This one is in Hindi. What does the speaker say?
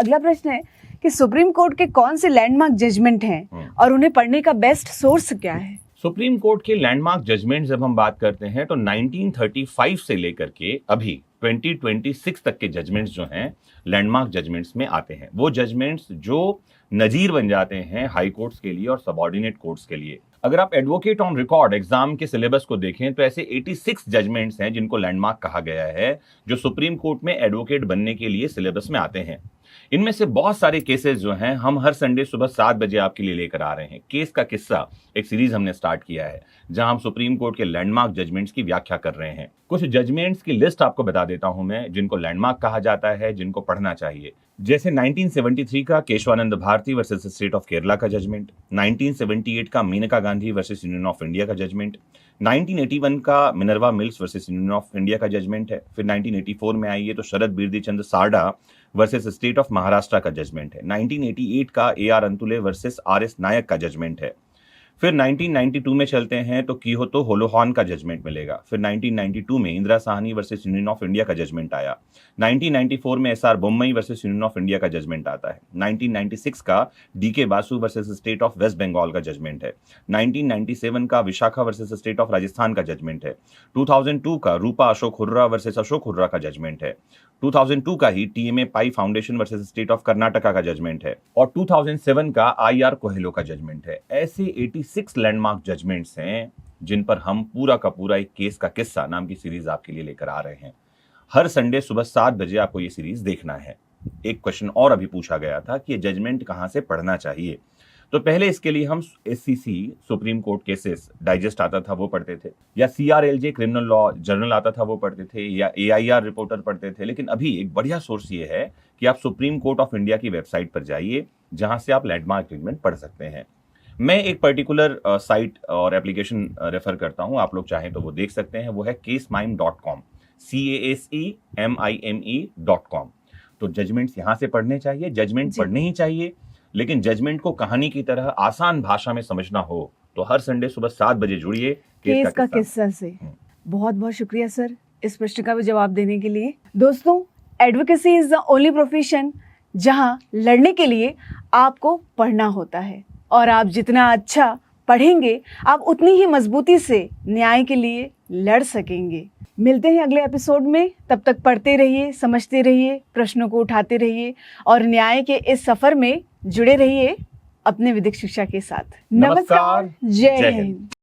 अगला प्रश्न है कि सुप्रीम कोर्ट के कौन से लैंडमार्क जजमेंट हैं और उन्हें पढ़ने का बेस्ट सोर्स क्या है? सुप्रीम कोर्ट के लैंडमार्क जजमेंट जब हम बात करते हैं तो 1935 से लेकर के अभी 2026 तक के जजमेंट्स जो हैं लैंडमार्क जजमेंट्स में आते हैं। वो जजमेंट्स जो नजीर बन जाते हैं हाई कोर्ट्स के लिए और सबऑर्डिनेट कोर्ट्स के लिए। अगर आप एडवोकेट ऑन रिकॉर्ड एग्जाम के सिलेबस को देखें तो ऐसे 86 जजमेंट्स हैं जिनको लैंडमार्क कहा गया है, जो सुप्रीम कोर्ट में एडवोकेट बनने के लिए सिलेबस में आते हैं। इनमें से बहुत सारे केसेस जो हैं हम हर संडे सुबह 7 बजे आपके लिए लेकर आ रहे हैं। केस का किस्सा एक सीरीज हमने स्टार्ट किया है जहां हम सुप्रीम कोर्ट के लैंडमार्क जजमेंट्स की व्याख्या कर रहे हैं। कुछ जजमेंट्स की लिस्ट आपको बता देता हूं मैं, जिनको लैंडमार्क कहा जाता है, जिनको पढ़ना चाहिए। जैसे 1973 का Kesavananda Bharati versus State of Kerala का जजमेंट, 1978 का Maneka Gandhi versus Union of India का जजमेंट, 1981 का Minerva Mills versus Union of India का जजमेंट है। फिर 1984 में आइए तो Sharad Birdi Chandra Sarda versus State of Maharashtra का जजमेंट है। 1988 का AR Antulay versus RS Nayak का जजमेंट है। फिर 1992 में चलते हैं तो कियोतो होलोहान का जजमेंट मिलेगा। फिर 1992 में Indira Sawhney versus Union of India का जजमेंट आया। 1994 में SR Bommai versus Union of India का जजमेंट आता है। 1996 का DK Basu versus State of West Bengal का जजमेंट है। 1997 का Vishaka versus State of Rajasthan का जजमेंट है। 2002 का रूपा अशोक हुर्रा वर्सेस अशोक हुर्रा का जजमेंट है। 2002 का ही TMA Pai Foundation versus State of Karnataka का जजमेंट है और 2007 का IR कोहेलो का जजमेंट है। ऐसे 86 लैंडमार्क जजमेंट्स हैं जिन पर हम पूरा का पूरा एक केस का किस्सा नाम की सीरीज आपके लिए लेकर आ रहे हैं। हर संडे सुबह 7 बजे आपको ये सीरीज देखना है। एक क्वेश्चन और अभी पूछा गया था कि ये जजमेंट कहां से पढ़ना चाहिए, तो पहले इसके लिए हम SCC supreme court cases digest आता था वो पढ़ते थे, या CRLJ क्रिमिनल लॉ जर्नल आता था वो पढ़ते थे, या AIR रिपोर्टर पढ़ते थे। लेकिन अभी एक बढ़िया सोर्स ये है कि आप सुप्रीम कोर्ट ऑफ इंडिया की वेबसाइट पर जाइए जहां से आप लैंडमार्क जजमेंट पढ़ सकते हैं। मैं एक पर्टिकुलर साइट और एप्लीकेशन रेफर करता हूं, आप लोग चाहें तो वो देख सकते हैं। वो है casemime.com, CASEMIME.com। तो जजमेंट्स यहां से पढ़ने चाहिए, जजमेंट पढ़ने ही चाहिए, लेकिन जजमेंट को कहानी की तरह आसान भाषा में समझना हो तो हर संडे सुबह 7 बजे जुड़िए केस का किस्सा से। बहुत बहुत शुक्रिया सर इस प्रश्न का भी जवाब देने के लिए। दोस्तों, advocacy is the only profession जहां लड़ने के लिए आपको पढ़ना होता है, और आप जितना अच्छा पढ़ेंगे आप उतनी ही मजबूती से न्याय के लिए लड़ सकेंगे। मिलते हैं अगले एपिसोड में, तब तक पढ़ते रहिए, समझते रहिए, प्रश्नों को उठाते रहिए और न्याय के इस सफर में जुड़े रहिए अपने विधिक शिक्षा के साथ। नमस्कार, जय हिंद।